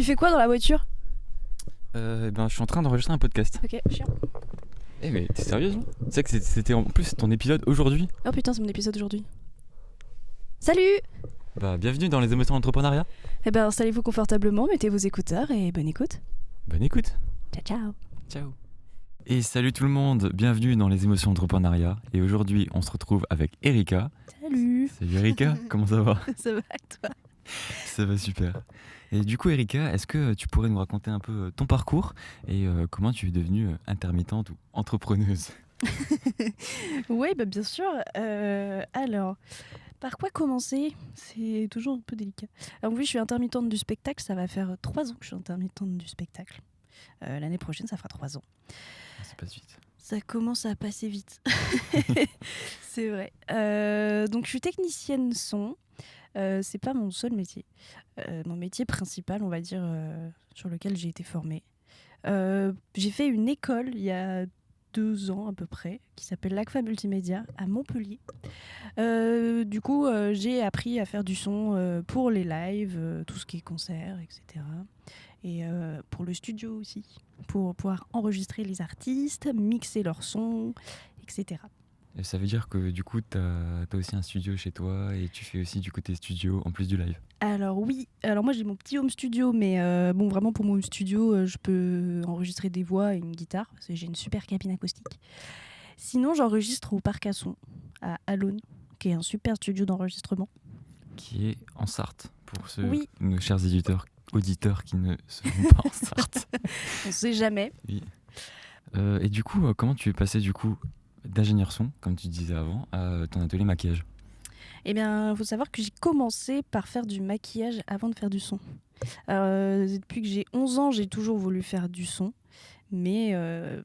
fais quoi dans la voiture? Je suis en train d'enregistrer un podcast. Ok, chiant. Mais t'es sérieuse là? Tu sais que c'était en plus ton épisode aujourd'hui? Oh putain, c'est mon épisode aujourd'hui. Salut! Bienvenue dans les émotions d'entrepreneuriat. Installez-vous confortablement, mettez vos écouteurs et bonne écoute. Bonne écoute. Ciao, ciao. Ciao. Et salut tout le monde, bienvenue dans les émotions d'entrepreneuriat. Et aujourd'hui, on se retrouve avec Erika. Salut! Salut Erika, comment ça va? Ça va et toi? Ça va super. Et du coup Erika, est-ce que tu pourrais nous raconter un peu ton parcours et comment tu es devenue intermittente ou entrepreneuse? Oui, bien sûr. Alors, par quoi commencer? C'est toujours un peu délicat. Alors oui, je suis intermittente du spectacle, ça va faire 3 ans que je suis intermittente du spectacle. L'année prochaine, ça fera 3 ans. Ça passe vite. Ça commence à passer vite. C'est vrai. Donc je suis technicienne son. C'est pas mon seul métier. Mon métier principal, on va dire, sur lequel j'ai été formée. J'ai fait une école il y a 2 ans à peu près, qui s'appelle l'ACFA Multimédia à Montpellier. Du coup, j'ai appris à faire du son pour les lives, tout ce qui est concerts, etc. Et pour le studio aussi, pour pouvoir enregistrer les artistes, mixer leurs sons, etc. Et ça veut dire que du coup, t'as aussi un studio chez toi et tu fais aussi du côté studio en plus du live. Alors oui, alors moi j'ai mon petit home studio, mais vraiment pour mon home studio, je peux enregistrer des voix et une guitare, parce que j'ai une super cabine acoustique. Sinon, j'enregistre au Parc à Son, à Alonne, qui est un super studio d'enregistrement. Qui est en Sarthe, pour Oui. nos chers auditeurs qui ne seront pas en Sarthe. On sait jamais. Oui. Et du coup, comment tu es passé du coup d'ingénieur son, comme tu disais avant, à ton atelier maquillage? Eh bien, il faut savoir que j'ai commencé par faire du maquillage avant de faire du son. Depuis que j'ai 11 ans, j'ai toujours voulu faire du son, mais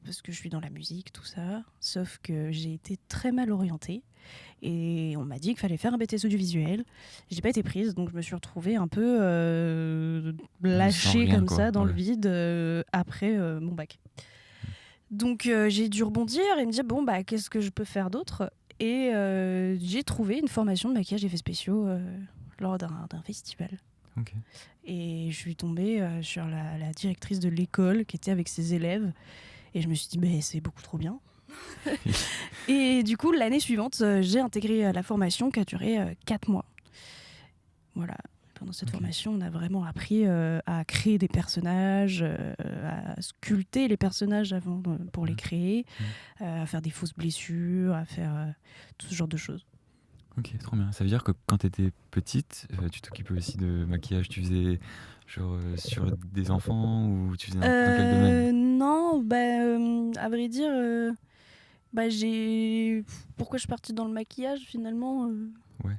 parce que je suis dans la musique, tout ça. Sauf que j'ai été très mal orientée et on m'a dit qu'il fallait faire un BTS audiovisuel. J'ai pas été prise, donc je me suis retrouvée un peu lâchée rien, comme quoi. ça dans le Ouais. vide après mon bac. Donc j'ai dû rebondir et me dire qu'est-ce que je peux faire d'autre? Et j'ai trouvé une formation de maquillage et effets spéciaux lors d'un festival. Ok. Et je suis tombée sur la directrice de l'école qui était avec ses élèves. Et je me suis dit, c'est beaucoup trop bien. Et du coup, l'année suivante, j'ai intégré la formation qui a duré 4 mois. Voilà. Pendant cette formation, on a vraiment appris à créer des personnages, à sculpter les personnages avant pour les créer, à faire des fausses blessures, à faire tout ce genre de choses. Ok, trop bien. Ça veut dire que quand tu étais petite, tu t'occupais aussi de maquillage, tu faisais genre sur des enfants ou tu faisais dans quel domaine? Non, à vrai dire, pourquoi je suis partie dans le maquillage finalement Ouais.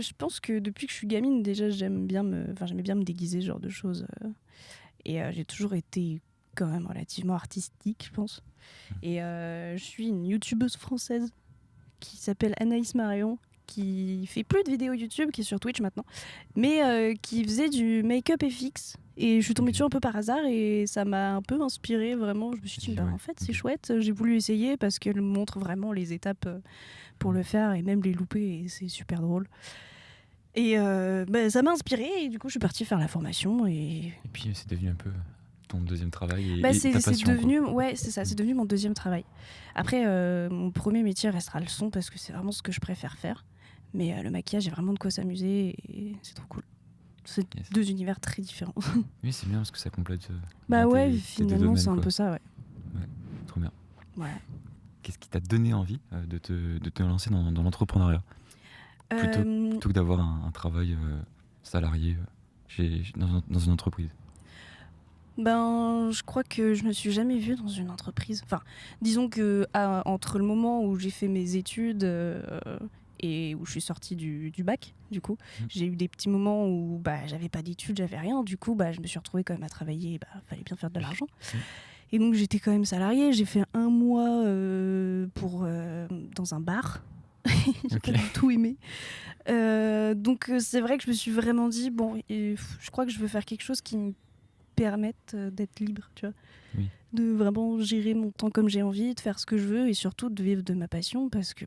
Je pense que depuis que je suis gamine, déjà, j'aimais bien me déguiser, ce genre de choses. Et j'ai toujours été quand même relativement artistique, je pense. Et je suis une youtubeuse française qui s'appelle Anaïs Marion, qui fait plus de vidéos YouTube, qui est sur Twitch maintenant, mais qui faisait du make-up FX. Et je suis tombée dessus un peu par hasard et ça m'a un peu inspirée, vraiment. Je me suis dit, en fait, c'est chouette. J'ai voulu essayer parce qu'elle montre vraiment les étapes pour le faire et même les louper et c'est super drôle. Et ça m'a inspirée et du coup, je suis partie faire la formation. Et puis, c'est devenu un peu ton deuxième travail et c'est ta passion. Devenu, ouais, c'est ça, c'est devenu mon deuxième travail. Après, mon premier métier restera le son parce que c'est vraiment ce que je préfère faire. Mais le maquillage, j'ai vraiment de quoi s'amuser et c'est trop cool. C'est 2 univers très différents. Oui, c'est bien parce que ça complète. Finalement, c'est un peu ça, ouais. Ouais, trop bien. Voilà. Qu'est-ce qui t'a donné envie de te lancer dans l'entrepreneuriat plutôt que d'avoir un travail salarié dans une entreprise? Je crois que je me suis jamais vue dans une entreprise. Enfin, disons que entre le moment où j'ai fait mes études et où je suis sortie du bac, du coup, j'ai eu des petits moments où j'avais pas d'études, j'avais rien. Du coup, je me suis retrouvée quand même à travailler. Fallait bien faire de l'argent. Et donc, j'étais quand même salariée. J'ai fait 1 mois dans un bar. J'ai pas du tout aimé. Donc, c'est vrai que je me suis vraiment dit, je crois que je veux faire quelque chose qui me permette d'être libre, tu vois. Oui. De vraiment gérer mon temps comme j'ai envie, de faire ce que je veux et surtout de vivre de ma passion parce que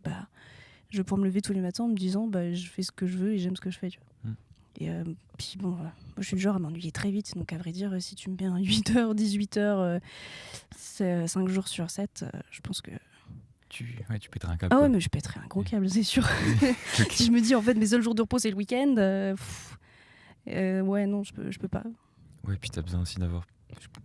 je vais pouvoir me lever tous les matins en me disant je fais ce que je veux et j'aime ce que je fais, tu vois. Et puis bon, moi je suis le genre à m'ennuyer très vite, donc à vrai dire, si tu me mets un 8h, 18h, 5 jours sur 7, je pense que... Tu pèterais un câble. Ah quoi. ouais, mais je pèterais un gros câble, c'est sûr. Ok. Si je me dis, en fait, mes seuls jours de repos, c'est le week-end, ouais, non, je peux pas. Ouais, puis t'as besoin aussi d'avoir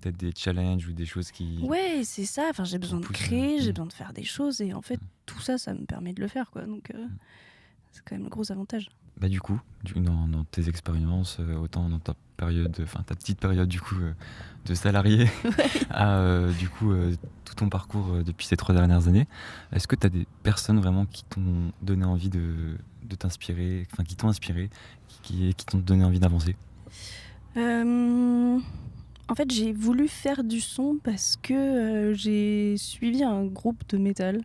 peut-être des challenges ou des choses qui... Ouais, c'est ça, enfin, j'ai besoin de pousse, créer, j'ai besoin de faire des choses, et en fait, Mm. tout ça, ça me permet de le faire, quoi, donc c'est quand même le gros avantage. Bah du coup, dans tes expériences, autant dans ta période, enfin ta petite période du coup de salarié, à du coup tout ton parcours depuis ces 3 dernières années, est-ce que tu as des personnes vraiment qui t'ont donné envie de t'inspirer, enfin qui t'ont inspiré, qui t'ont donné envie d'avancer? En fait, j'ai voulu faire du son parce que j'ai suivi un groupe de métal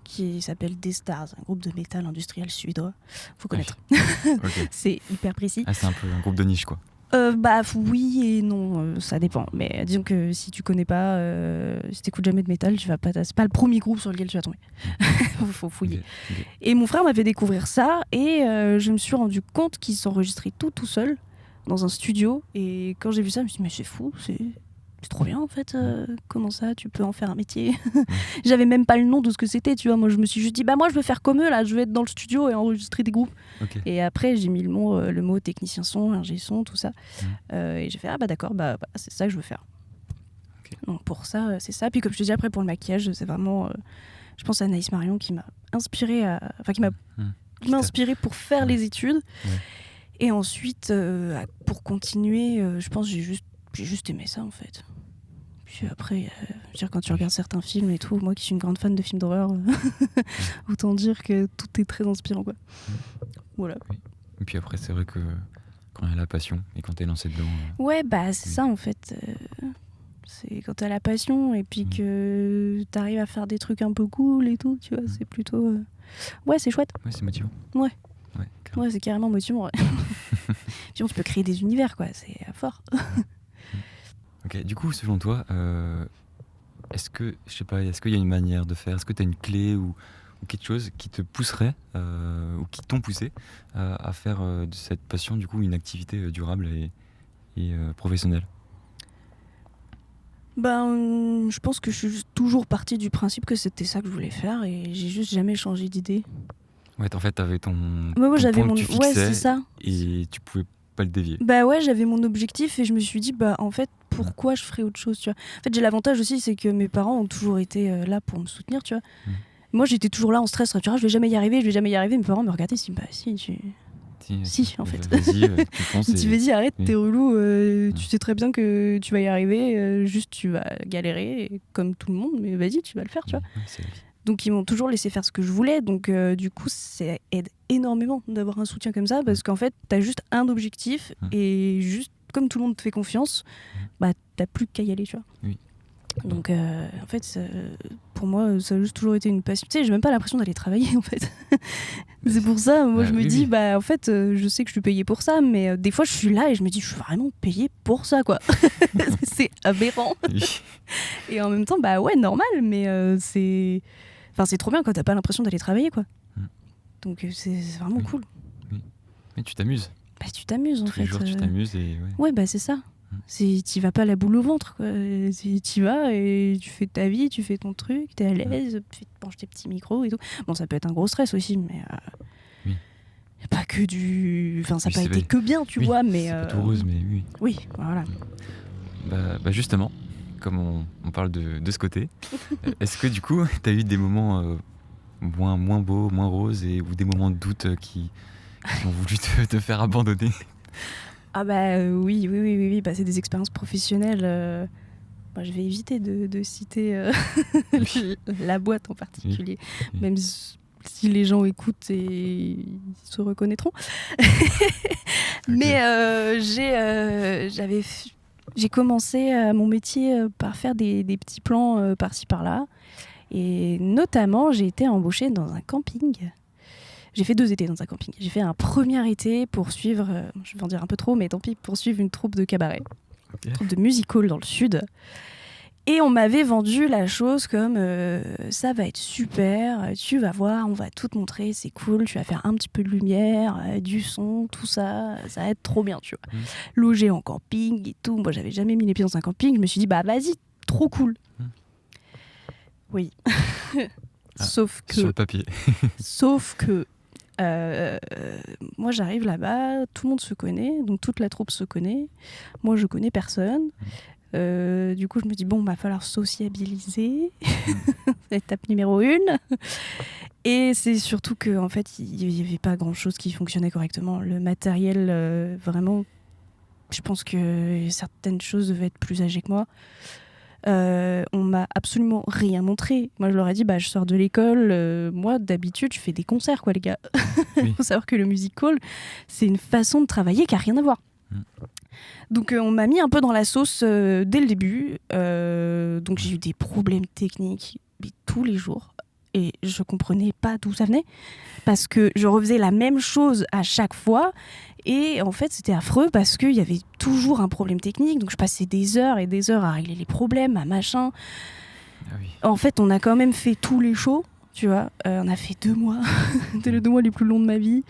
qui s'appelle D-Stars, un groupe de métal industriel suédois. Faut connaître. Ok. C'est hyper précis. Ah, c'est un peu un groupe de niche quoi. Bah oui et non, ça dépend. Mais disons que si tu connais pas, si t'écoutes jamais de métal, tu vas pas. C'est pas le premier groupe sur lequel tu vas tomber. Faut fouiller. Ok. Et mon frère m'a fait découvrir ça et je me suis rendu compte qu'il s'enregistrait tout seul dans un studio. Et quand j'ai vu ça, je me suis dit mais c'est fou, c'est trop bien en fait. Comment ça, tu peux en faire un métier? J'avais même pas le nom de ce que c'était, tu vois. Moi, je me suis juste dit bah moi je veux faire comme eux là, je vais être dans le studio et enregistrer des groupes. Ok. Et après j'ai mis le mot technicien son, ingé son, tout ça. Et j'ai fait ah bah d'accord, bah c'est ça que je veux faire. Ok. Donc pour ça c'est ça. Puis comme je te dis après pour le maquillage, c'est vraiment je pense à Anaïs Marion qui m'a inspiré qui m'a inspiré pour faire les études. Ouais. Et ensuite pour continuer, je pense que j'ai juste aimé ça en fait. Puis après, je veux dire, quand tu regardes certains films et tout, moi qui suis une grande fan de films d'horreur, autant dire que tout est très inspirant quoi. Voilà. Oui. Et puis après, c'est vrai que quand il y a la passion et quand t'es lancé dedans. Ouais, bah c'est ça en fait. C'est quand t'as la passion et puis que t'arrives à faire des trucs un peu cool et tout, tu vois, c'est plutôt... Ouais, c'est chouette. Ouais, c'est motivant. Ouais. Carrément. Ouais, c'est carrément motivant. Ouais. Puis on, tu peux créer des univers, quoi, c'est fort. Ok, du coup, selon toi, est-ce que, je sais pas, est-ce qu'il y a une manière de faire? Est-ce que tu as une clé ou quelque chose qui te pousserait ou qui t'ont poussé à faire de cette passion, du coup, une activité durable et professionnelle? Ben, je pense que je suis toujours partie du principe que c'était ça que je voulais faire et j'ai juste jamais changé d'idée. Ouais, en fait, t'avais ton Moi, j'avais point mon... que tu Ouais, fixais c'est ça. et tu pouvais pas le dévier. Bah ouais, j'avais mon objectif et je me suis dit, bah en fait, pourquoi je ferais autre chose, tu vois. En fait, j'ai l'avantage aussi, c'est que mes parents ont toujours été là pour me soutenir, tu vois. Moi, j'étais toujours là en stress, tu vois, je vais jamais y arriver. Mes parents me regardaient, ils me disaient, bah si, en fait. Vas-y, tu fonces. Tu vas-y, arrête, Oui. t'es relou, tu sais très bien que tu vas y arriver, juste tu vas galérer, comme tout le monde, mais vas-y, tu vas le faire, tu vois. Ouais, c'est la vie. Donc ils m'ont toujours laissé faire ce que je voulais, donc du coup ça aide énormément d'avoir un soutien comme ça, parce qu'en fait t'as juste un objectif et juste comme tout le monde te fait confiance, bah t'as plus qu'à y aller, tu vois. Oui. Donc en fait pour moi ça a juste toujours été une passion. Tu sais, j'ai même pas l'impression d'aller travailler en fait. C'est pour ça, moi je me dis bah en fait je sais que je suis payée pour ça, mais des fois je suis là et je me dis je suis vraiment payée pour ça quoi. C'est aberrant. Oui. Et en même temps bah ouais normal, mais c'est trop bien quand t'as pas l'impression d'aller travailler, quoi. Donc c'est vraiment cool. Oui. Mais tu t'amuses. Bah tu t'amuses en Tous fait. les jours tu t'amuses et Ouais bah c'est ça. T'y vas pas la boule au ventre, quoi. T'y vas et tu fais ta vie, tu fais ton truc, t'es à l'aise, tu penches tes petits micros et tout. Bon ça peut être un gros stress aussi, mais y a pas que du... Enfin ça n'a pas été que bien, tu vois, mais... C'est pas tout rose, mais oui. Oui, voilà. Bah justement, comme on parle de ce côté, est-ce que du coup, tu as eu des moments moins beaux, moins roses, ou des moments de doute qui ont voulu te faire abandonner? Ah bah oui, bah, c'est des expériences professionnelles. Bah, je vais éviter de citer la boîte en particulier, même si les gens écoutent et ils se reconnaîtront. Mais j'ai commencé mon métier par faire des petits plans par-ci par-là. Et notamment, j'ai été embauchée dans un camping. J'ai fait 2 étés dans un camping. J'ai fait un premier été pour suivre, je vais en dire un peu trop, mais tant pis, pour suivre une troupe de cabaret, une troupe de music hall dans le sud. Et on m'avait vendu la chose comme ça va être super, tu vas voir, on va tout te montrer, c'est cool, tu vas faire un petit peu de lumière, du son, tout ça, ça va être trop bien, tu vois. Loger en camping et tout. Moi, j'avais jamais mis les pieds dans un camping, je me suis dit, bah vas-y, trop cool. Oui. Sauf que. Sur le papier. Sauf que. Moi, j'arrive là-bas, tout le monde se connaît, donc toute la troupe se connaît. Moi, je connais personne. Du coup, je me dis, bon, va falloir sociabiliser. C'est étape numéro 1. Et c'est surtout qu'en fait, il n'y avait pas grand-chose qui fonctionnait correctement. Le matériel, vraiment, je pense que certaines choses devaient être plus âgées que moi. On m'a absolument rien montré. Moi, je leur ai dit, bah, je sors de l'école. Moi, d'habitude, je fais des concerts, quoi, les gars. Il faut savoir que le music hall, c'est une façon de travailler qui n'a rien à voir. Donc on m'a mis un peu dans la sauce dès le début. Donc j'ai eu des problèmes techniques tous les jours. Et je comprenais pas d'où ça venait. Parce que je refaisais la même chose à chaque fois. Et en fait, c'était affreux parce qu'il y avait toujours un problème technique. Donc je passais des heures et des heures à régler les problèmes, à machin. En fait, on a quand même fait tous les shows. Tu vois, on a fait 2 mois. C'était les 2 mois les plus longs de ma vie.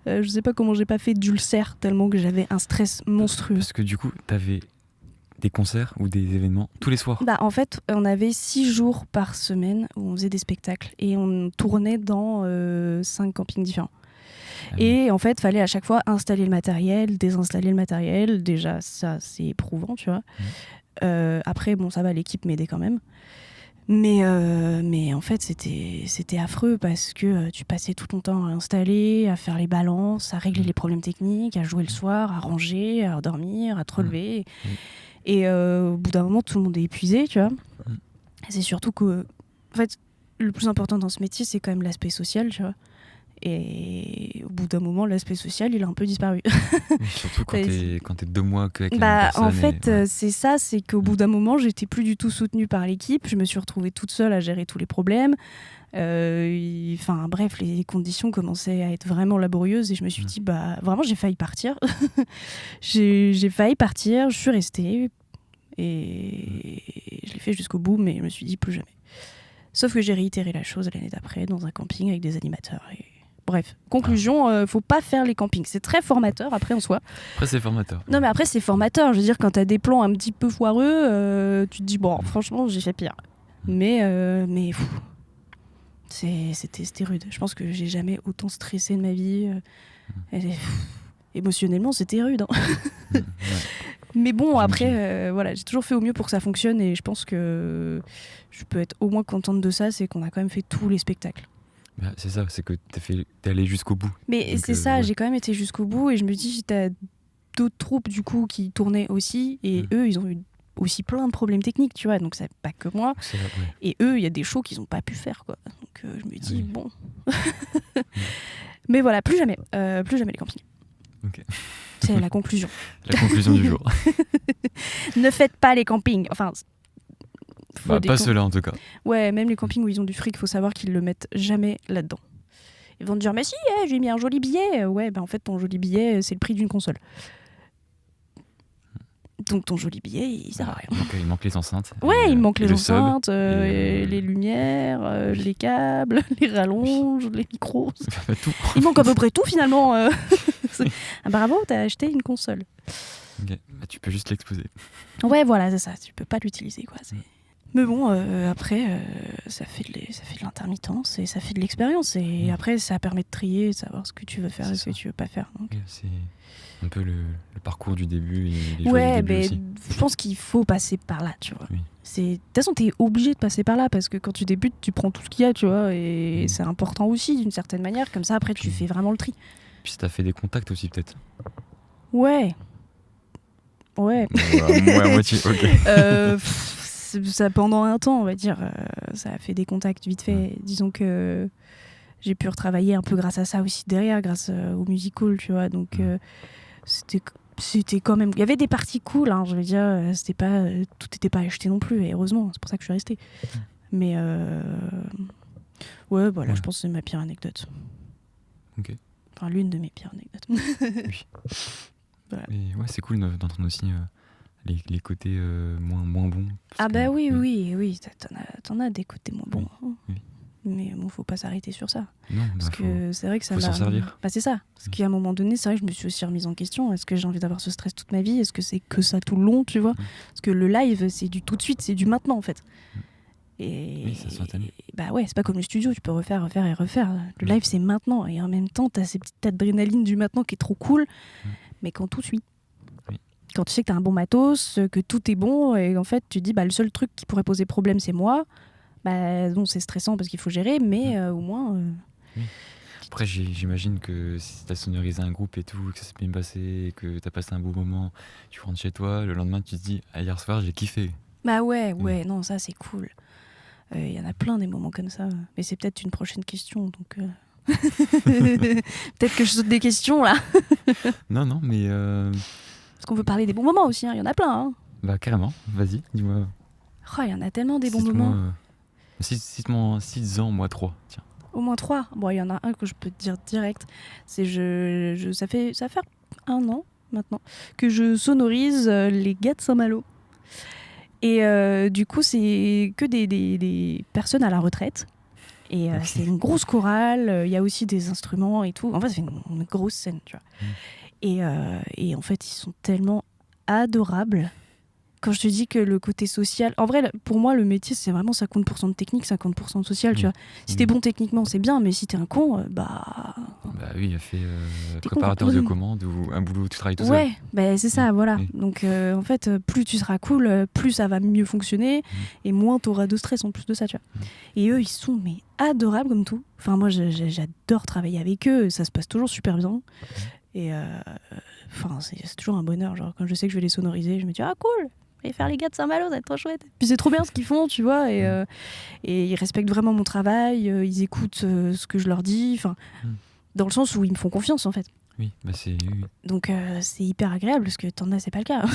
Je sais pas comment j'ai pas fait d'ulcère tellement que j'avais un stress monstrueux. Parce que du coup, t'avais des concerts ou des événements tous les soirs? Bah, en fait, on avait 6 jours par semaine où on faisait des spectacles et on tournait dans 5 campings différents. Et en fait, fallait à chaque fois installer le matériel, désinstaller le matériel. Déjà, ça, c'est éprouvant, tu vois. Après, bon, ça va, l'équipe m'aidait quand même. Mais en fait, c'était affreux parce que tu passais tout ton temps à installer, à faire les balances, à régler les problèmes techniques, à jouer le soir, à ranger, à dormir, à te relever. Et au bout d'un moment, tout le monde est épuisé, tu vois. Et c'est surtout que, en fait, le plus important dans ce métier, c'est quand même l'aspect social, tu vois. Et au bout d'un moment, l'aspect social, il a un peu disparu. Surtout quand t'es 2 mois qu'avec la même personne. En fait, c'est ça, c'est qu'au bout d'un moment, j'étais plus du tout soutenue par l'équipe. Je me suis retrouvée toute seule à gérer tous les problèmes. Bref, les conditions commençaient à être vraiment laborieuses et je me suis dit, bah, vraiment, j'ai failli partir. j'ai failli partir, je suis restée et je l'ai fait jusqu'au bout, mais je me suis dit plus jamais. Sauf que j'ai réitéré la chose l'année d'après dans un camping avec des animateurs. Bref, conclusion, faut pas faire les campings. C'est très formateur après en soi. Après, c'est formateur. Non, mais après, c'est formateur. Je veux dire, quand t'as des plans un petit peu foireux, tu te dis, bon, franchement, j'ai fait pire. Mais c'était rude. Je pense que j'ai jamais autant stressé de ma vie. Émotionnellement, c'était rude. Hein. Mais bon, après, voilà, j'ai toujours fait au mieux pour que ça fonctionne et je pense que je peux être au moins contente de ça, c'est qu'on a quand même fait tous les spectacles. Bah, c'est ça, c'est que t'es allé jusqu'au bout. Mais donc, c'est ça, j'ai quand même été jusqu'au bout et je me dis, t'as d'autres troupes du coup qui tournaient aussi et eux, ils ont eu aussi plein de problèmes techniques, tu vois, donc c'est pas que moi. Et eux, il y a des shows qu'ils ont pas pu faire, quoi. Donc je me dis, bon. Mais voilà, plus jamais les campings. Ok. C'est la conclusion. La conclusion du jour. Ne faites pas les campings. Enfin, pas ceux-là en tout cas. Ouais, même les campings où ils ont du fric, il faut savoir qu'ils le mettent jamais là-dedans. Ils vont te dire, mais si, j'ai mis un joli billet. Ouais, en fait, ton joli billet, c'est le prix d'une console. Donc ton joli billet, il sert à rien. Il manque les enceintes. Ouais, il manque les enceintes, les lumières, les câbles, les rallonges, les micros. Tout. Il manque à peu près tout finalement. Bravo, t'as acheté une console. Okay. Bah, tu peux juste l'exposer. Ouais, voilà, c'est ça. Tu peux pas l'utiliser, quoi. Mais bon, après, ça fait de l'intermittence et ça fait de l'expérience. Et après, ça permet de trier, de savoir ce que tu veux faire et ce que tu veux pas faire. Donc. Okay, c'est un peu le parcours du début et les joies du début aussi. Je pense qu'il faut passer par là, tu vois. Oui. De toute façon, t'es obligé de passer par là parce que quand tu débutes, tu prends tout ce qu'il y a, tu vois. Et c'est important aussi, d'une certaine manière. Comme ça, après, tu fais vraiment le tri. Puis ça t'a fait des contacts aussi, peut-être. Ouais. Moi à moitié, ok. Ça, pendant un temps, on va dire, ça a fait des contacts vite fait. Disons que j'ai pu retravailler un peu grâce à ça aussi derrière, grâce au musical, tu vois. Donc c'était quand même... Il y avait des parties cool, hein, je veux dire. Tout n'était pas acheté non plus, et heureusement, c'est pour ça que je suis restée. Mais voilà, je pense que c'est ma pire anecdote. Ok. Enfin, l'une de mes pires anecdotes. Oui. Voilà. Et ouais, c'est cool d'entendre aussi les côtés moins bons. Ah Parce que, bah oui, t'en as des côtés moins bons. oui, Hein. oui. Mais bon, faut pas s'arrêter sur ça. Non, Parce que c'est vrai que ça faut s'en m'a... servir. Bah c'est ça. Parce qu'à un moment donné, c'est vrai que je me suis aussi remise en question. Est-ce que j'ai envie d'avoir ce stress toute ma vie? Est-ce que c'est que ça tout le long, tu vois? Parce que le live, c'est du tout de suite, c'est du maintenant, en fait. Et Oui, ça s'entamine. bah ouais, c'est pas comme le studio, tu peux refaire et refaire. Le live, c'est maintenant. Et en même temps, t'as ces petites adrénaline du maintenant qui est trop cool, mais quand tout suit. Oui. Quand tu sais que t'as un bon matos, que tout est bon, et en fait, tu te dis, bah le seul truc qui pourrait poser problème, c'est moi. Bah non, c'est stressant parce qu'il faut gérer, mais au moins... Oui. Après, j'imagine que si t'as sonorisé un groupe et tout, que ça s'est bien passé, que t'as passé un beau moment, tu rentres chez toi, le lendemain tu te dis « Ah, hier soir j'ai kiffé ». Bah ouais, non, ça c'est cool. Il y en a plein des moments comme ça. Mais c'est peut-être une prochaine question, donc... peut-être que je saute des questions, là. Non, mais... Parce qu'on veut parler des bons moments aussi, il y en a plein. Hein. Bah carrément, vas-y, dis-moi. Oh, il y en a tellement des bons moments. Cite-en moi 3, tiens. Au moins 3. Bon, il y en a un que je peux te dire direct. C'est ça fait 1 an maintenant que je sonorise les gars de Saint-Malo. Et du coup, c'est que des personnes à la retraite. Et c'est une grosse chorale. Il y a aussi des instruments et tout. En fait, c'est une grosse scène, tu vois. Et en fait, ils sont tellement adorables. Quand je te dis que le côté social... En vrai, pour moi, le métier, c'est vraiment 50% de technique, 50% de social, tu vois. Si t'es bon techniquement, c'est bien, mais si t'es un con, Bah oui, il a fait préparateur de commandes ou un boulot où tu travailles tout seul. Ouais, bah, c'est ça, voilà. Donc, en fait, plus tu seras cool, plus ça va mieux fonctionner, et moins t'auras de stress en plus de ça, tu vois. Et eux, ils sont mais adorables comme tout. Enfin, moi, j'adore travailler avec eux, ça se passe toujours super bien. Et enfin, c'est toujours un bonheur. Genre, quand je sais que je vais les sonoriser, je me dis, ah cool, et faire les gars de Saint-Malo, ça va être trop chouette. Puis c'est trop bien ce qu'ils font, tu vois, et ils respectent vraiment mon travail, ils écoutent ce que je leur dis, enfin, dans le sens où ils me font confiance en fait. Oui, bah c'est... Oui. Donc c'est hyper agréable, parce que t'en as, c'est pas le cas.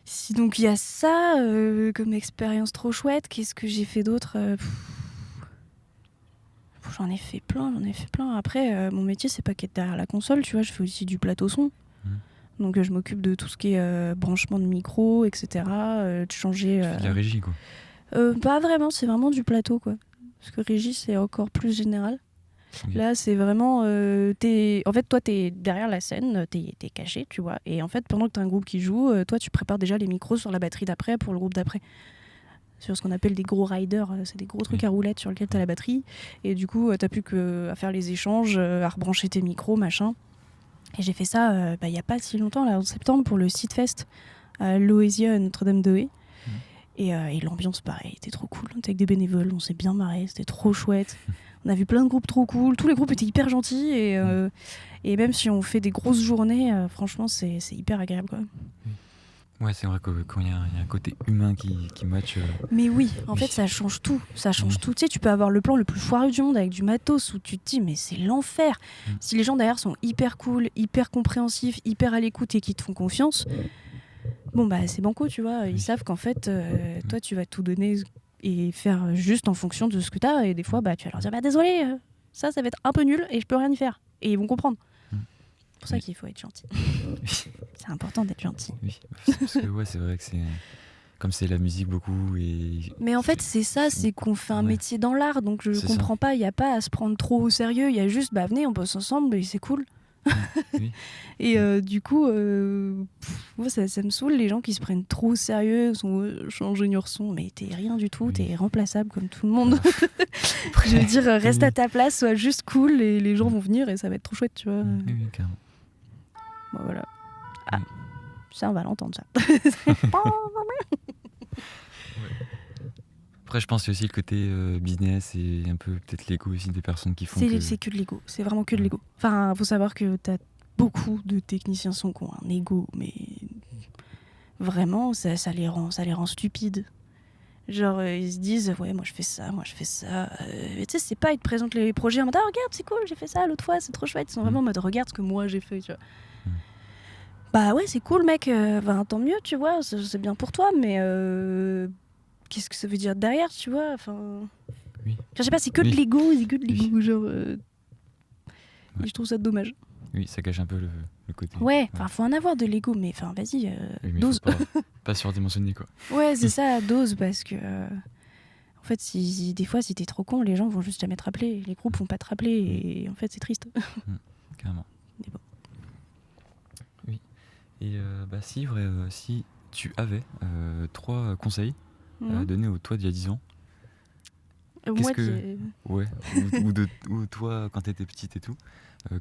Si, donc il y a ça comme expérience trop chouette. Qu'est-ce que j'ai fait d'autre? J'en ai fait plein. Après, mon métier, c'est pas qu'être derrière la console, tu vois, je fais aussi du plateau son. Donc je m'occupe de tout ce qui est branchement de micro, etc. De changer... Tu fais de la régie, quoi. Pas vraiment, c'est vraiment du plateau, quoi. Parce que régie, c'est encore plus général. Okay. Là, c'est vraiment... En fait, toi, t'es derrière la scène, t'es caché, tu vois. Et en fait, pendant que t'as un groupe qui joue, toi, tu prépares déjà les micros sur la batterie d'après pour le groupe d'après. Sur ce qu'on appelle des gros riders, c'est des gros trucs à roulettes sur lesquels t'as la batterie. Et du coup, t'as plus qu'à faire les échanges, à rebrancher tes micros, machin. Et j'ai fait ça il n'y a pas si longtemps, là, en septembre, pour le Seedfest à Loésia à Notre-Dame-de-Haye. Et l'ambiance, pareil, était trop cool. On était avec des bénévoles, on s'est bien marré, c'était trop chouette. On a vu plein de groupes trop cool. Tous les groupes étaient hyper gentils. Et même si on fait des grosses journées, franchement, c'est hyper agréable, quoi. Ouais, c'est vrai que quand il y a un côté humain qui match... Mais oui, en fait, ça change tout. Ça change tout. Tu sais, tu peux avoir le plan le plus foireux du monde avec du matos où tu te dis, mais c'est l'enfer. Si les gens derrière sont hyper cool, hyper compréhensifs, hyper à l'écoute et qui te font confiance, bon, bah, c'est banco, tu vois. Ils savent qu'en fait, toi, tu vas tout donner et faire juste en fonction de ce que t'as. Et des fois, bah, tu vas leur dire, bah, désolé, ça va être un peu nul et je peux rien y faire. Et ils vont comprendre. C'est pour ça qu'il faut être gentil. C'est important d'être gentil. Oui, parce que ouais, c'est vrai que c'est... Comme c'est la musique beaucoup et... Mais en fait, c'est ça, c'est qu'on fait un métier dans l'art, donc je comprends pas, il n'y a pas à se prendre trop au sérieux, il y a juste, bah venez, on bosse ensemble et c'est cool. Oui. Et du coup, ça me saoule les gens qui se prennent trop au sérieux, je suis ingénieur son, mais t'es rien du tout, t'es remplaçable comme tout le monde. Je veux dire, reste à ta place, sois juste cool et les gens vont venir et ça va être trop chouette, tu vois. Oui, carrément. Bon, voilà. Ah, ça, on va l'entendre, ça. Après, je pense qu'il y a aussi le côté business et un peu peut-être l'ego aussi des personnes qui font c'est que de l'ego, c'est vraiment que de l'ego. Enfin, faut savoir que t'as beaucoup de techniciens son qui ont un ego, mais vraiment, ça les rend stupides. Genre, ils se disent, ouais, moi je fais ça. Tu sais, c'est pas, ils te présentent les projets en mode, ah, regarde, c'est cool, j'ai fait ça l'autre fois, c'est trop chouette. Ils sont vraiment en mode, regarde ce que moi j'ai fait, tu vois. Bah ouais, c'est cool, mec, tant mieux, tu vois, c'est bien pour toi, mais qu'est-ce que ça veut dire derrière, tu vois, enfin... Oui. Je sais pas, c'est que de l'ego, genre... Et je trouve ça dommage. Oui, ça gâche un peu le côté. Ouais, enfin, faut en avoir de l'ego, mais enfin, vas-y, Oui, mais dose. faut pas surdimensionner, quoi. Ouais, c'est ça, dose, parce que en fait, des fois, si t'es trop con, les gens vont juste jamais te rappeler. Les groupes vont pas te rappeler, et en fait, c'est triste. Carrément. Mais bon. Oui. Et si, vrai, si tu avais 3 conseils à donner au toi d'il y a 10 ans, Moi, ouais, ou toi quand t'étais petite et tout,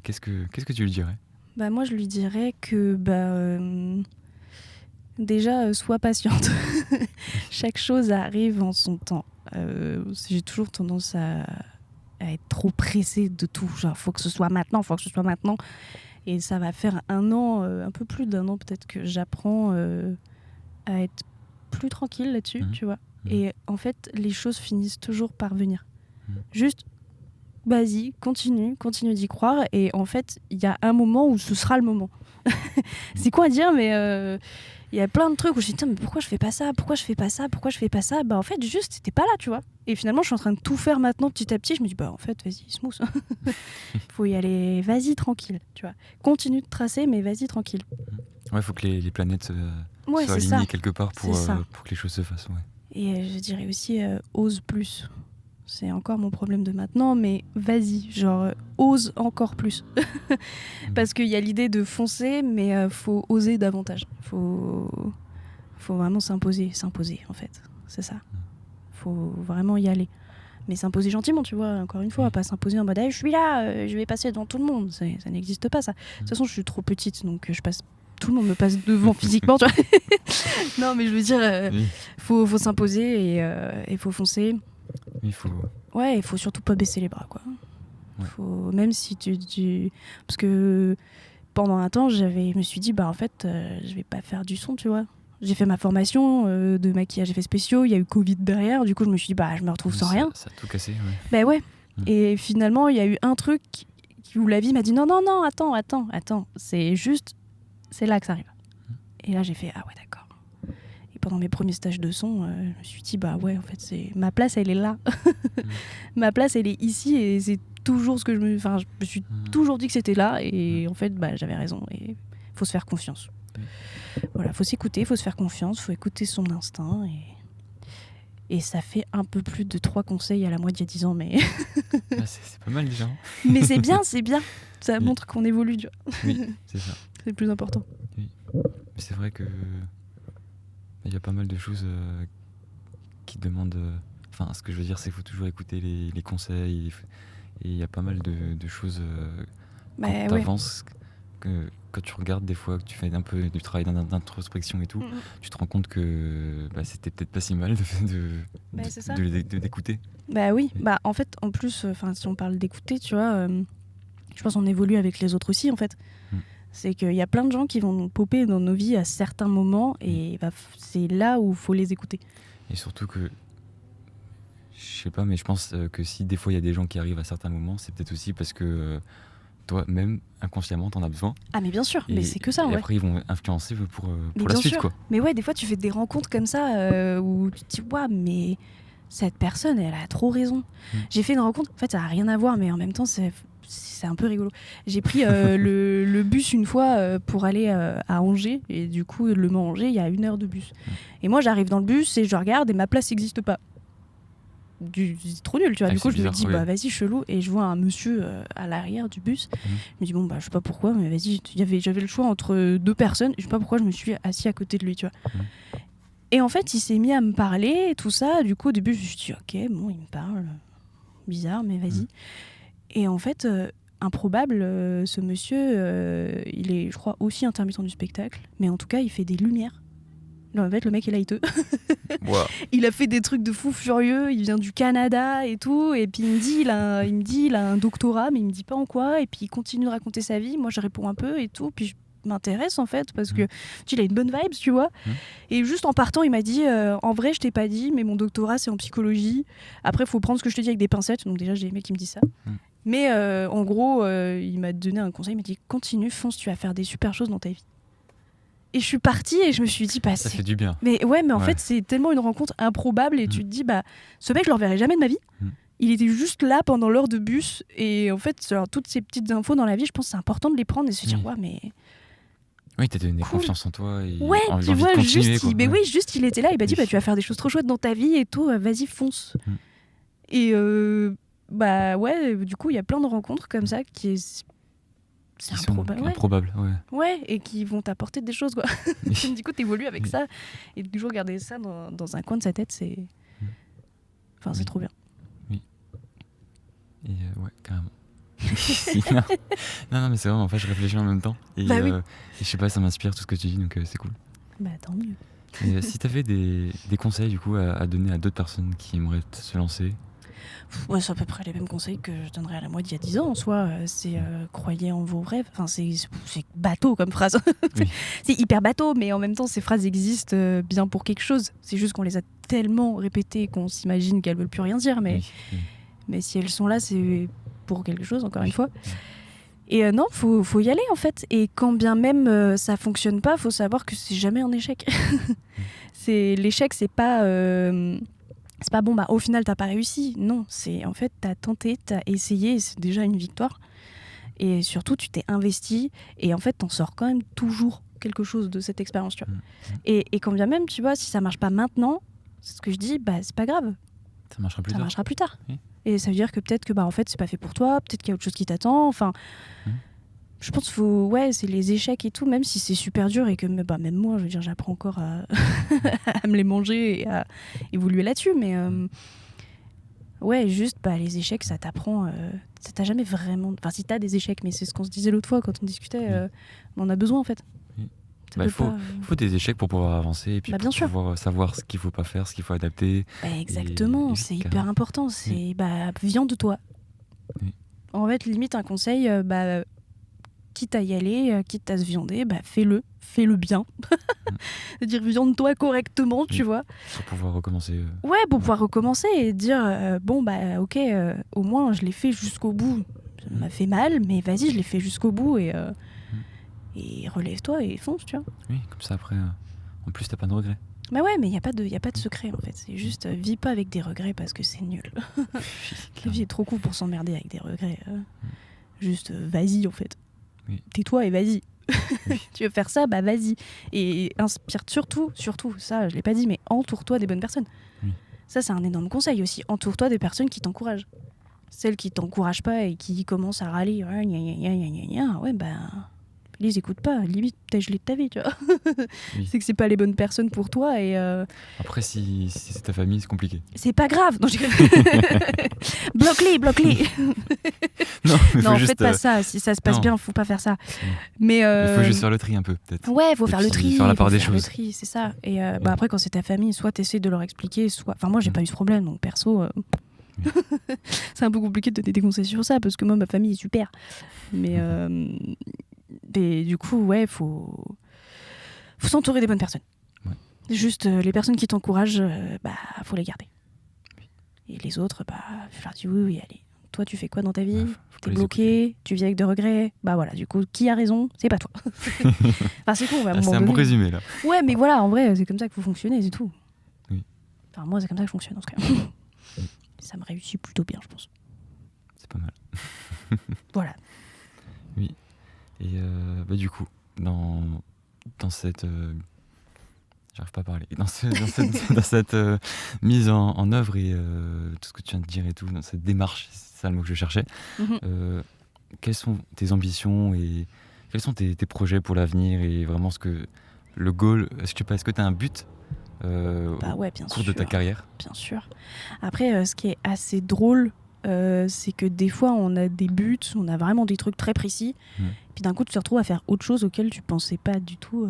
qu'est-ce que tu lui dirais? bah, moi, je lui dirais que déjà, sois patiente. Chaque chose arrive en son temps. J'ai toujours tendance à être trop pressée de tout. Genre, faut que ce soit maintenant, faut que ce soit maintenant. Et ça va faire 1 an, un peu plus d'1 an peut-être que j'apprends à être plus tranquille là-dessus, tu vois. Et en fait, les choses finissent toujours par venir. Juste, vas-y, continue d'y croire. Et en fait, il y a un moment où ce sera le moment. C'est quoi à dire, mais il y a plein de trucs où je me dis, mais pourquoi je fais pas ça? Pourquoi je fais pas ça? Pourquoi je fais pas ça? Bah en fait, juste, c'était pas là, tu vois. Et finalement, je suis en train de tout faire maintenant petit à petit. Je me dis, bah en fait, vas-y, smooth. Faut y aller, vas-y, tranquille, tu vois. Continue de tracer, mais vas-y, tranquille. Ouais, faut que les planètes Ouais, soient c'est alignées ça. quelque part pour que les choses se fassent, ouais. Et je dirais aussi, ose plus. C'est encore mon problème de maintenant, mais vas-y, genre, ose encore plus. Parce qu'il y a l'idée de foncer, mais faut oser davantage. Faut vraiment s'imposer, en fait. C'est ça. Faut vraiment y aller. Mais s'imposer gentiment, tu vois, encore une fois, pas s'imposer en mode je suis là, je vais passer devant tout le monde. Ça n'existe pas, ça. De toute façon, je suis trop petite, donc tout le monde me passe devant physiquement, tu vois. Non, mais je veux dire, faut s'imposer et faut foncer. Il faut... Ouais, il faut surtout pas baisser les bras, quoi. Ouais. Même si parce que pendant un temps, je me suis dit, bah en fait, je vais pas faire du son, tu vois. J'ai fait ma formation de maquillage effets spéciaux, il y a eu Covid derrière, du coup je me suis dit, bah je me retrouve sans rien. Ça a tout cassé, ouais. Bah ouais. Et finalement, il y a eu un truc où la vie m'a dit, non, attends, c'est là que ça arrive. Et là j'ai fait, ah ouais, d'accord. Et pendant mes premiers stages de son, je me suis dit, bah ouais, en fait, ma place, elle est là. Ma place, elle est ici, et c'est toujours ce que je me suis toujours dit que c'était là, et en fait, bah j'avais raison, et faut se faire confiance. Voilà, faut s'écouter, faut se faire confiance, faut écouter son instinct, et ça fait un peu plus de 3 conseils à la moitié d'il y a 10 ans, mais... c'est pas mal déjà. Mais c'est bien. Ça montre qu'on évolue, tu vois. Oui, c'est ça. C'est le plus important. Oui. Mais c'est vrai que il y a pas mal de choses qui demandent... Enfin, ce que je veux dire, c'est qu'il faut toujours écouter les conseils, et il y a pas mal de choses quand t'avances, quand tu regardes des fois, que tu fais un peu du travail d'introspection et tout, tu te rends compte que c'était peut-être pas si mal d'écouter. Bah oui, en fait, en plus, si on parle d'écouter, tu vois, je pense qu'on évolue avec les autres aussi, en fait. C'est qu'il y a plein de gens qui vont popper dans nos vies à certains moments, et c'est là où il faut les écouter. Et surtout que, je sais pas, mais je pense que si des fois il y a des gens qui arrivent à certains moments, c'est peut-être aussi parce que toi-même, inconsciemment, t'en as besoin. Ah mais bien sûr, mais c'est que ça, et après, ils vont influencer pour la suite, quoi. Mais ouais, des fois, tu fais des rencontres comme ça où tu te dis, ouais, mais cette personne, elle a trop raison. J'ai fait une rencontre, en fait, ça n'a rien à voir, mais en même temps, c'est un peu rigolo. J'ai pris le bus une fois pour aller à Angers, et du coup, Le Mans-Angers, il y a 1 heure de bus. Et moi, j'arrive dans le bus et je regarde et ma place n'existe pas. C'est trop nul, tu vois. Du coup, je me dis, vas-y, chelou. Et je vois un monsieur à l'arrière du bus. Je me dis, je sais pas pourquoi, mais vas-y. J'avais le choix entre 2 personnes. Je sais pas pourquoi je me suis assis à côté de lui, tu vois. Et en fait, il s'est mis à me parler et tout ça. Du coup, au début, je me suis dit, ok, bon, il me parle. Bizarre, mais vas-y. Et en fait, improbable, ce monsieur, il est, je crois, aussi intermittent du spectacle. Mais en tout cas, il fait des lumières. En fait, le mec, il est lighteux. Wow. Il a fait des trucs de fou furieux. Il vient du Canada et tout. Et puis, il me dit, il a un doctorat, mais il me dit pas en quoi. Et puis, il continue de raconter sa vie. Moi, je réponds un peu et tout. Puis, je m'intéresse, en fait, parce que il a une bonne vibe, tu vois. Et juste en partant, il m'a dit, en vrai, je t'ai pas dit, mais mon doctorat, c'est en psychologie. Après, il faut prendre ce que je te dis avec des pincettes. Donc, déjà, j'ai des mecs qui me disent ça. Mais en gros, il m'a donné un conseil. Il m'a dit, continue, fonce, tu vas faire des super choses dans ta vie. Et je suis partie et je me suis dit, ça fait du bien. Mais ouais, mais en fait, c'est tellement une rencontre improbable, et tu te dis, ce mec, je le reverrai jamais de ma vie. il était juste là pendant l'heure de bus. Et en fait, genre, toutes ces petites infos dans la vie, je pense que c'est important de les prendre et se dire, Oui. ouais, mais Oui, t'as donné cool. confiance en toi et Ouais, tu envie de vois, continuer, juste, quoi. mais Ouais. oui, juste, il était là, il m'a dit, Oui. bah, tu vas faire des choses trop chouettes dans ta vie et tout, vas-y, fonce. Mm. Et bah ouais, du coup, il y a plein de rencontres comme ça c'est Qui sont improbable. Ouais. improbables, ouais. Ouais, et qui vont t'apporter des choses, quoi. Oui. Du coup, t'évolues avec Oui. ça. Et toujours garder ça dans un coin de sa tête, c'est. Enfin, c'est Oui. trop bien. Et ouais, carrément. non, non, mais c'est vrai, en fait, je réfléchis en même temps. Et, Bah oui. et je sais pas, ça m'inspire tout ce que tu dis, donc c'est cool. Bah tant mieux. Et si t'avais des conseils, du coup, à donner à d'autres personnes qui aimeraient se lancer, Ouais, c'est à peu près les mêmes conseils que je donnerais à la moi d'il y a 10 ans en soi. C'est croyez en vos rêves. Enfin, c'est bateau comme phrase. Oui. C'est hyper bateau, mais en même temps, ces phrases existent bien pour quelque chose. C'est juste qu'on les a tellement répétées qu'on s'imagine qu'elles veulent plus rien dire. Mais, oui, oui. mais si elles sont là, c'est pour quelque chose, encore Oui. une fois. Et non, faut y aller en fait. Et quand bien même ça fonctionne pas, faut savoir que c'est jamais un échec. L'échec, c'est pas bon, bah au final t'as pas réussi. Non, c'est en fait t'as tenté, t'as essayé, et c'est déjà une victoire. Et surtout tu t'es investi et en fait t'en sors quand même toujours quelque chose de cette expérience, tu vois. Et quand bien même, tu vois, si ça marche pas maintenant, c'est ce que je dis, bah c'est pas grave, Ça marchera plus ça tard. marchera plus tard. Oui. Et ça veut dire que peut-être que bah en fait c'est pas fait pour toi, peut-être qu'il y a autre chose qui t'attend. Enfin, je pense ouais, c'est les échecs et tout, même si c'est super dur et que bah, même moi, je veux dire, j'apprends encore à, à me les manger et à évoluer là-dessus. Mais ouais, juste bah, les échecs, ça t'apprend. Ça t'a jamais vraiment. Enfin, si t'as des échecs, mais c'est ce qu'on se disait l'autre fois quand on discutait, on en a besoin en fait. Oui. Ça Bah, peut il faut, pas, faut des échecs pour pouvoir avancer et puis Bah, pour bien sûr. pouvoir savoir ce qu'il faut pas faire, ce qu'il faut adapter. Bah, exactement, Et c'est oui, hyper carrément. important. C'est bah, viande-toi. Oui. En fait, limite un conseil, bah, quitte à y aller, quitte à se viander, bah, fais-le bien. C'est-à-dire viande-toi correctement, tu Oui. vois. Pour pouvoir recommencer. Ouais, pour pouvoir recommencer et dire bon bah ok, au moins je l'ai fait jusqu'au bout. Ça m'a fait mal, mais vas-y, je l'ai fait jusqu'au bout et relève-toi et fonce, tu vois. Oui, comme ça après, en plus t'as pas de regrets. Mais ouais, mais y a pas de secret en fait. C'est juste vis pas avec des regrets parce que c'est nul. La vie est trop cool pour s'emmerder avec des regrets. Juste vas-y en fait. Oui. Tais-toi et vas-y. Oui. Tu veux faire ça, bah vas-y. Et inspire surtout, ça je l'ai pas dit, mais entoure-toi des bonnes personnes. Oui. Ça c'est un énorme conseil aussi. Entoure-toi des personnes qui t'encouragent. Celles qui t'encouragent pas et qui commencent à râler, ouais, gna, gna, gna, gna, gna, gna, ouais bah les écoute pas, limite t'as gelé de ta vie, tu vois. Oui. C'est que c'est pas les bonnes personnes pour toi et Après, si c'est ta famille, c'est compliqué. c'est pas grave. Non, bloque-les. Non, mais Non, faut juste, faites pas ça. Si ça se passe non. bien, faut pas faire ça. Mais il faut juste faire le tri un peu, peut-être. ouais, faut Et faire le puis tri, faire la part faut des faire le choses. tri, c'est ça. Et bah après, quand c'est ta famille, soit t'essaies de leur expliquer, soit. Enfin, moi, j'ai pas eu ce problème, donc perso, c'est un peu compliqué de donner des conseils sur ça parce que moi, ma famille est super. Mais du coup, ouais, faut s'entourer des bonnes personnes. Ouais. Juste les personnes qui t'encouragent, bah, faut les garder. Et les autres, bah, je leur dis oui, allez. Toi, tu fais quoi dans ta vie? Faut T'es pas les bloqué, tu vis avec des regrets. Bah voilà, du coup, qui a raison? C'est pas toi. Enfin, c'est con, à un moment c'est un bon donné. résumé là. Ouais, mais voilà, en vrai, c'est comme ça qu'il faut fonctionner, c'est tout. Oui. Enfin, moi, c'est comme ça que je fonctionne, en tout cas. Ça me réussit plutôt bien, je pense. C'est pas mal. Voilà. Oui. Et bah, du coup, dans cette. J'arrive pas à parler. Dans cette mise en œuvre et tout ce que tu viens de dire et tout, dans cette démarche, c'est ça le mot que je cherchais. Quelles sont tes ambitions et quels sont tes projets pour l'avenir et vraiment le goal? Est-ce que tu as un but Bah ouais, bien au cours sûr. de ta carrière? Bien sûr. Après, ce qui est assez drôle, c'est que des fois, on a des buts, on a vraiment des trucs très précis, puis d'un coup, tu te retrouves à faire autre chose auquel tu pensais pas du tout.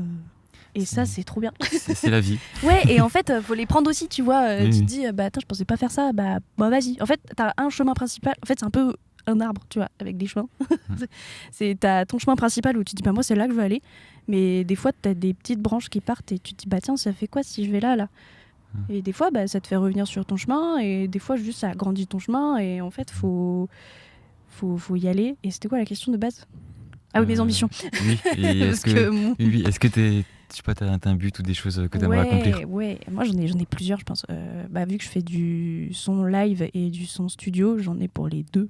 Et ça, c'est trop bien. C'est la vie. Ouais, et en fait, faut les prendre aussi, tu vois. Oui, tu oui. te dis, bah attends, je pensais pas faire ça, bah vas-y. En fait, t'as un chemin principal. En fait, c'est un peu un arbre, tu vois, avec des chemins. T'as ton chemin principal où tu te dis, bah moi, c'est là que je veux aller. Mais des fois, t'as des petites branches qui partent et tu te dis, bah tiens, ça fait quoi si je vais là? Et des fois, bah, ça te fait revenir sur ton chemin. Et des fois, juste, ça agrandit ton chemin. Et en fait, faut y aller. Et c'était quoi la question de base? Ah oui, mes ambitions. Oui. Et Parce que mon- est-ce que je sais pas, t'as un but ou des choses que t'aimerais accomplir? Ouais. Moi, j'en ai plusieurs, je pense. Vu que je fais du son live et du son studio, j'en ai pour les deux.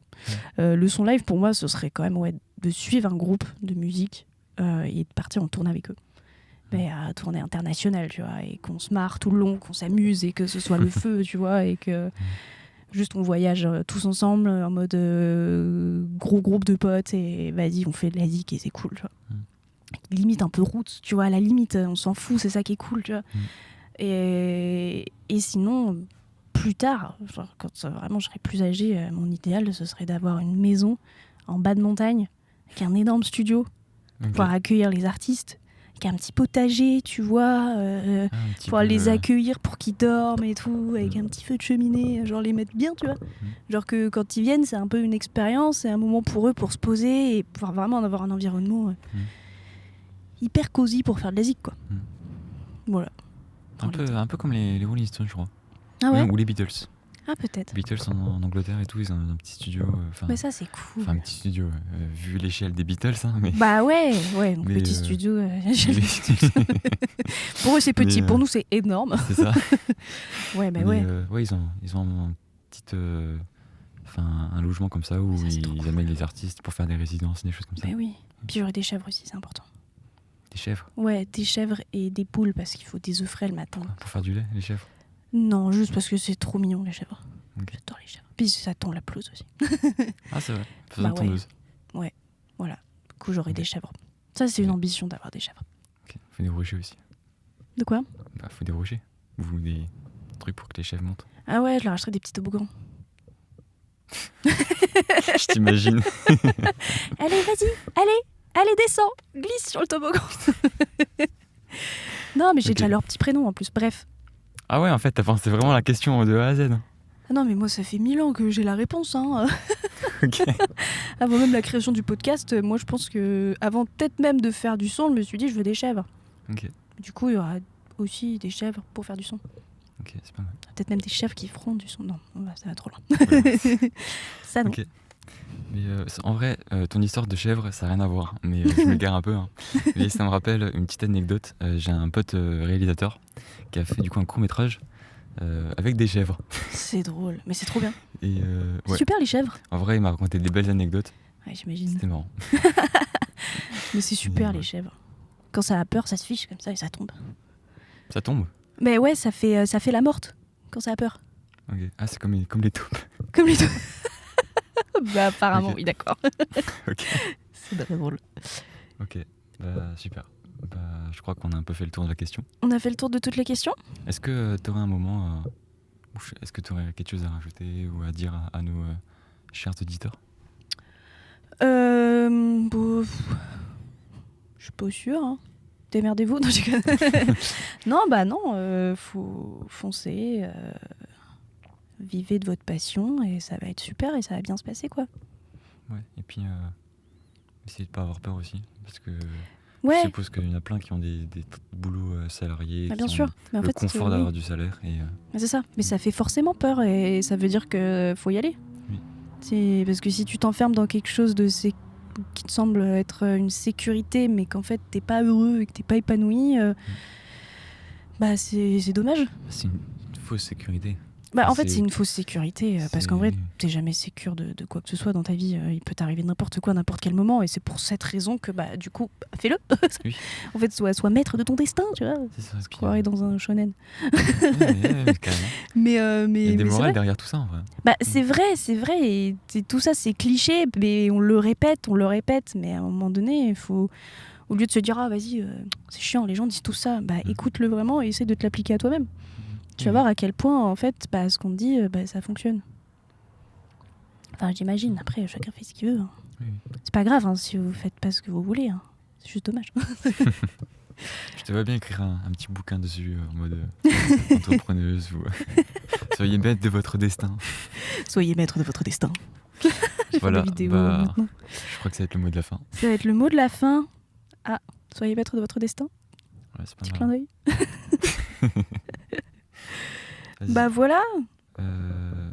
Le son live, pour moi, ce serait quand même de suivre un groupe de musique et de partir en tournée avec eux. Mais à tournée internationale, tu vois, et qu'on se marre tout le long, qu'on s'amuse et que ce soit le feu, tu vois, et que juste on voyage tous ensemble en mode gros groupe de potes et vas-y, on fait de la zik et c'est cool, tu vois. Limite un peu roots, tu vois, à la limite, on s'en fout, c'est ça qui est cool, tu vois. Et sinon, plus tard, genre, quand vraiment je serai plus âgée, mon idéal, ce serait d'avoir une maison en bas de montagne avec un énorme studio pour accueillir les artistes, avec un petit potager, tu vois, pour les accueillir pour qu'ils dorment et tout, avec un petit feu de cheminée, genre les mettre bien, tu vois. Genre que quand ils viennent, c'est un peu une expérience, c'est un moment pour eux pour se poser et pouvoir vraiment avoir un environnement hyper cosy pour faire de la zik, quoi. Voilà. Un peu comme les Rolling Stones, je crois. Ah ouais. Ou les Beatles. Ah, peut-être. Beatles en Angleterre et tout, ils ont un petit studio. Mais ça, c'est cool. Enfin, un petit studio, vu l'échelle des Beatles. Hein, mais... Bah ouais, donc petit studio. Pour eux, c'est petit, pour nous, c'est énorme. C'est ça. Ouais, ils ont un petit. Un logement comme ça où ils amènent les artistes pour faire des résidences, des choses comme ça. Bah oui. Puis j'aurais des chèvres aussi, c'est important. Des chèvres? Ouais, des chèvres et des poules parce qu'il faut des œufs frais le matin. Pour faire du lait, les chèvres? Non, juste parce que c'est trop mignon, les chèvres. Okay. J'adore les chèvres. Puis ça tond la pelouse aussi. Ah, c'est vrai. Faisant tondeuse. Ouais, voilà. Du coup, j'aurai des chèvres. Ça, c'est une ambition d'avoir des chèvres. Faut des rochers aussi. De quoi? Faut des rochers. Ou des trucs pour que les chèvres montent. Ah ouais, je leur achèterai des petits toboggans. Je t'imagine. Allez, vas-y, allez, descends, glisse sur le toboggan. Non, mais j'ai déjà leur petit prénom en plus, bref. Ah ouais, en fait, t'as pensé vraiment la question de A à Z. Ah non, mais moi, ça fait 1000 ans que j'ai la réponse. Hein. Avant même la création du podcast, moi, je pense que avant peut-être même de faire du son, je me suis dit, je veux des chèvres. Du coup, il y aura aussi des chèvres pour faire du son. Ok, c'est pas mal. Peut-être même des chèvres qui feront du son. Non, ça va trop loin. Ça, non. Mais en vrai, ton histoire de chèvre, ça n'a rien à voir. Mais je m'égare un peu. Hein. Mais ça me rappelle une petite anecdote. J'ai un pote réalisateur qui a fait du coup un court-métrage avec des chèvres. C'est drôle, mais c'est trop bien. Et super les chèvres. En vrai, il m'a raconté des belles anecdotes. Ouais, j'imagine. C'était marrant. Mais c'est super les chèvres. Quand ça a peur, ça se fiche comme ça et ça tombe. Ça tombe? Mais ouais, ça fait la morte quand ça a peur. Okay. Ah, c'est comme les taupes. Comme les taupes. Bah apparemment, oui, d'accord. Ok. C'est très drôle. Ok, super. Je crois qu'on a un peu fait le tour de la question. On a fait le tour de toutes les questions. Est-ce que tu aurais un moment, est-ce que tu aurais quelque chose à rajouter ou à dire à nos chers auditeurs? Je suis pas sûre. Hein. Démerdez-vous. Non, non, faut foncer. Vivez de votre passion et ça va être super et ça va bien se passer, quoi. Ouais, et puis essayez de pas avoir peur aussi, parce que je suppose qu'il y en a plein qui ont des boulots salariés, bien sûr. Mais en fait, confort d'avoir du salaire. Mais c'est ça, mais ça fait forcément peur et ça veut dire qu'il faut y aller. Oui. Parce que si tu t'enfermes dans quelque chose qui te semble être une sécurité, mais qu'en fait t'es pas heureux et que t'es pas épanoui, c'est dommage. C'est une fausse sécurité. En fait, c'est une fausse sécurité, parce qu'en vrai, t'es jamais sécure de quoi que ce soit dans ta vie. Il peut t'arriver n'importe quoi, à n'importe quel moment, et c'est pour cette raison que, du coup, fais-le. Oui. En fait, sois maître de ton destin, tu vois. C'est ça. Je croirais dans un shonen. Carrément. Mais il y a des morales derrière tout ça, en vrai. C'est vrai, et tout ça, c'est cliché, mais on le répète, mais à un moment donné, il faut... Au lieu de se dire, ah, vas-y, c'est chiant, les gens disent tout ça, écoute-le vraiment et essaie de te l'appliquer à toi-même. Tu vas voir à quel point, en fait, ce qu'on te dit, ça fonctionne. Enfin, j'imagine. Après, chacun fait ce qu'il veut. Hein. Oui. C'est pas grave si vous faites pas ce que vous voulez. Hein. C'est juste dommage. Je te vois bien écrire un petit bouquin dessus, en mode entrepreneuse. Ou, soyez maître de votre destin. Soyez maître de votre destin. Voilà. Je crois que ça va être le mot de la fin. Ça va être le mot de la fin. Ah, soyez maître de votre destin. Ouais, c'est pas petit mal. Clin d'œil. Voilà.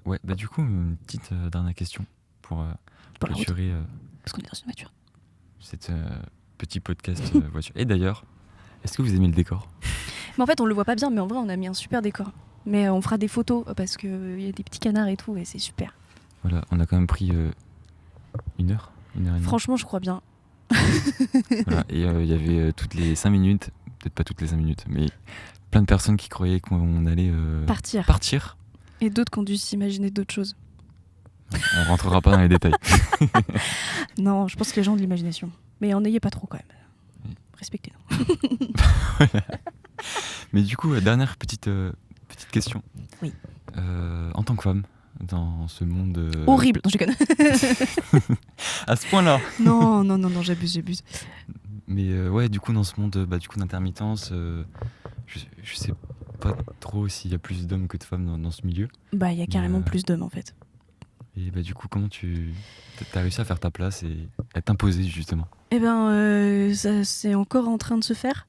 Ouais, du coup, une petite dernière question pour clôturer parce qu'on est dans une voiture. Cet petit podcast voiture. Et d'ailleurs, Est-ce que vous aimez le décor? Mais en fait, on le voit pas bien, mais en vrai, on a mis un super décor. Mais on fera des photos parce qu'il y a des petits canards et tout, et c'est super. Voilà, on a quand même pris 1 heure et demie. Franchement, je crois bien. Voilà, et il y avait toutes les 5 minutes, peut-être pas toutes les 5 minutes, mais plein de personnes qui croyaient qu'on allait partir. Et d'autres qui ont dû s'imaginer d'autres choses. On rentrera pas dans les détails. Non, je pense que les gens ont de l'imagination. Mais en ayez pas trop quand même. Oui. Respectez-nous. Voilà. Mais du coup, dernière petite question. Oui. En tant que femme, dans ce monde... Horrible, non, je déconne. À ce point-là. Non, j'abuse. Mais ouais, du coup, dans ce monde d'intermittence, je sais pas trop s'il y a plus d'hommes que de femmes dans ce milieu. Bah, il y a carrément plus d'hommes en fait. Et bah, du coup, comment t'as réussi à faire ta place et à t'imposer justement? Eh ben, ça c'est encore en train de se faire.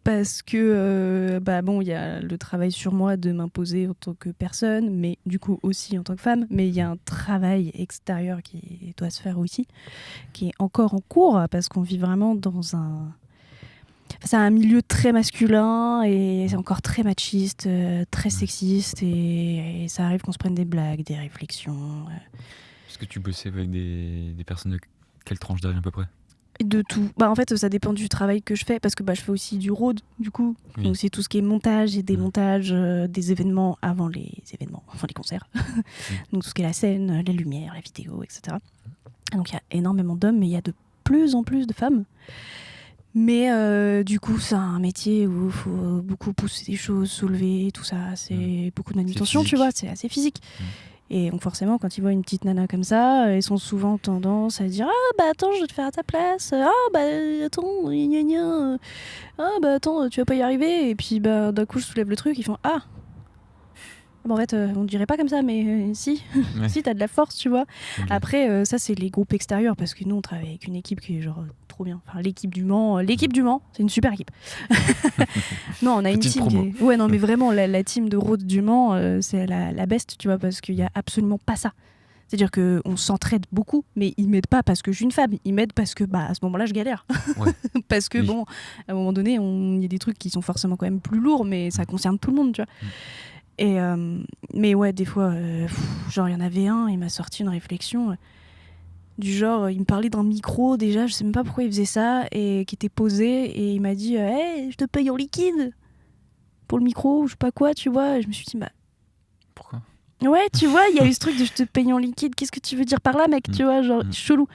Parce que, il y a le travail sur moi de m'imposer en tant que personne, mais du coup aussi en tant que femme. Mais il y a un travail extérieur qui doit se faire aussi, qui est encore en cours, parce qu'on vit vraiment dans c'est un milieu très masculin et c'est encore très machiste, très sexiste, et ça arrive qu'on se prenne des blagues, des réflexions. Est-ce que tu bossais avec des personnes de quelle tranche d'âge à peu près? De tout. En fait, ça dépend du travail que je fais, parce que je fais aussi du road, du coup. Oui. Donc c'est tout ce qui est montage et démontage des événements avant les concerts. Donc tout ce qui est la scène, la lumière, la vidéo, etc. Donc il y a énormément d'hommes, mais il y a de plus en plus de femmes. Mais du coup, c'est un métier où il faut beaucoup pousser des choses, soulever, tout ça. C'est beaucoup de manutention, tu vois, c'est assez physique. Et donc forcément, quand ils voient une petite nana comme ça, ils sont souvent tendance à dire « Ah bah attends, je vais te faire à ta place. Ah bah attends, gna gna. Ah bah attends, tu vas pas y arriver. » Et puis d'un coup, je soulève le truc, ils font « Ah bon, en fait, on dirait pas comme ça, mais si, Ouais. si, t'as de la force, tu vois. » Okay. Après, ça, c'est les groupes extérieurs, parce que nous, on travaille avec une équipe qui est genre trop bien. Enfin, l'équipe du Mans, c'est une super équipe. Non, on a une team qui est... Ouais, non, mais vraiment, la team de road du Mans, c'est la best, tu vois, parce qu'il y a absolument pas ça. C'est-à-dire qu'on s'entraide beaucoup, mais ils m'aident pas parce que je suis une femme, ils m'aident parce que à ce moment-là, je galère. Ouais. Parce que bon, à un moment donné, il y a des trucs qui sont forcément quand même plus lourds, mais ça concerne tout le monde, tu vois. Et mais ouais, des fois, genre il y en avait un, il m'a sorti une réflexion du genre, il me parlait d'un micro déjà, je sais même pas pourquoi il faisait ça, et qui était posé, et il m'a dit hey, je te paye en liquide pour le micro, ou je sais pas quoi, tu vois. Et je me suis dit pourquoi? Ouais, tu vois, il y a eu ce truc de je te paye en liquide, qu'est-ce que tu veux dire par là, mec, tu vois, genre chelou.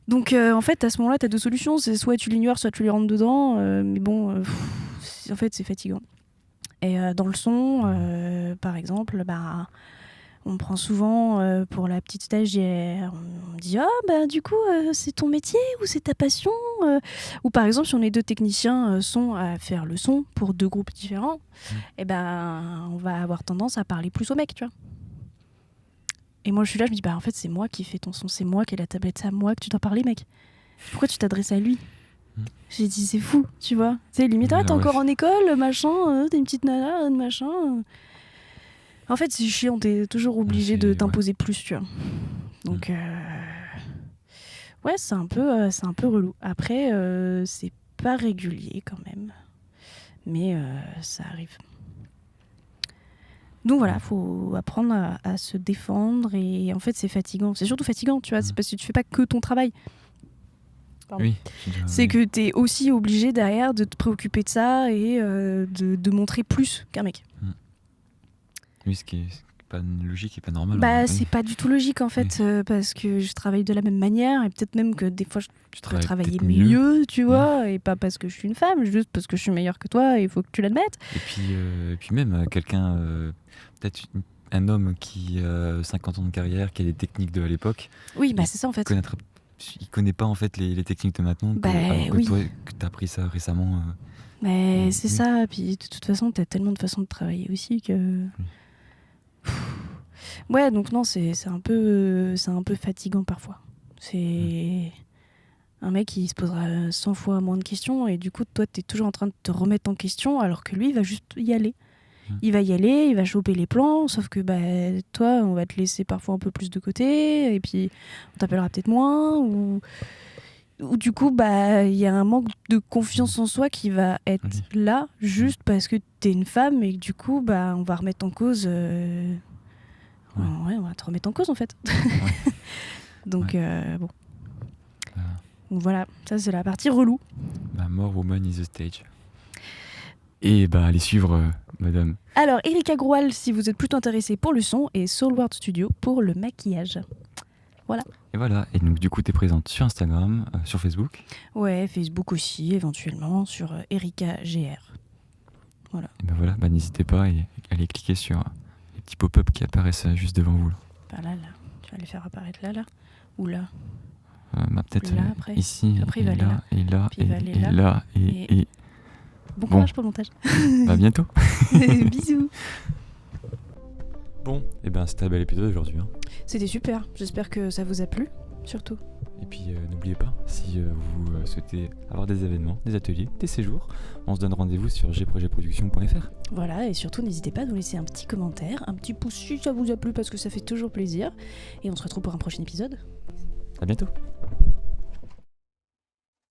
Donc en fait, à ce moment-là, t'as deux solutions, c'est soit tu l'ignores, soit tu lui rentres dedans, mais bon, en fait, c'est fatigant. Et dans le son, par exemple, on me prend souvent pour la petite stagiaire. On me dit du coup, c'est ton métier ou c'est ta passion Ou par exemple, si on est deux techniciens son à faire le son pour deux groupes différents, et on va avoir tendance à parler plus aux mecs, tu vois. Et moi, je suis là, je me dis en fait, c'est moi qui fais ton son, c'est moi qui ai la tablette, c'est à moi que tu dois parler, mec. Pourquoi tu t'adresses à lui? J'ai dit c'est fou, tu vois. Tu sais, limite, t'es encore en école, machin, t'es une petite nana, machin. En fait, c'est chiant, t'es toujours obligé de t'imposer plus, tu vois. Donc, ouais, c'est un peu relou. Après, c'est pas régulier quand même, mais ça arrive. Donc voilà, faut apprendre à se défendre, et en fait, c'est fatigant. C'est surtout fatigant, tu vois. C'est parce que tu fais pas que ton travail. Oui, c'est que t'es aussi obligé derrière de te préoccuper de ça et de montrer plus qu'un mec. Oui, ce qui est pas logique et pas normal. C'est pas du tout logique en fait, parce que je travaille de la même manière, et peut-être même que des fois je peux travailler mieux, tu vois, et pas parce que je suis une femme, juste parce que je suis meilleure que toi, et il faut que tu l'admettes. Et puis même quelqu'un, peut-être un homme qui a 50 ans de carrière, qui a des techniques de à l'époque. Oui, c'est ça en fait. Il connaît pas en fait les techniques de maintenant, alors que toi, que t'as appris ça récemment. C'est ça, puis de toute façon, t'as tellement de façons de travailler aussi que... Ouais, donc non, c'est un peu fatigant parfois. C'est un mec qui se posera 100 fois moins de questions, et du coup, toi, t'es toujours en train de te remettre en question, alors que lui, il va juste y aller. Il va y aller, il va choper les plans, sauf que toi, on va te laisser parfois un peu plus de côté, et puis on t'appellera peut-être moins, ou où du coup, bah, il y a un manque de confiance en soi qui va être Oui. là juste parce que t'es une femme et que du coup, bah, on va remettre en cause. Ouais. Ouais, on va te remettre en cause en fait. Ouais. Donc, bon. Euh, Donc voilà, ça c'est la partie relou. Bah, More Woman is the Stage. Et bah, allez suivre madame. Alors, Erika Groual, si vous êtes plutôt intéressé pour le son, et Soulward Studio pour le maquillage. Et voilà, et donc du coup, tu es présente sur Instagram, sur Facebook. Ouais, Facebook aussi, éventuellement, sur Erika GR. Voilà. Et bah voilà, bah, n'hésitez pas et allez cliquer sur les petits pop-up qui apparaissent juste devant vous. Là. Par là, là. Tu vas les faire apparaître là, là. Ou là. Bah, peut-être Là, après. ici, Après, et il va aller là, et là, Puis il va aller et là. là, Et- et Bon Bon. courage pour le montage. bah, bientôt. Bisous. Bon, et ben c'était un bel épisode aujourd'hui. Hein. C'était super. J'espère que ça vous a plu, surtout. Et puis n'oubliez pas, si vous souhaitez avoir des événements, des ateliers, des séjours, on se donne rendez-vous sur gprojetproduction.fr. Voilà, et surtout n'hésitez pas à nous laisser un petit commentaire, un petit pouce si ça vous a plu parce que ça fait toujours plaisir. Et on se retrouve pour un prochain épisode. À bientôt.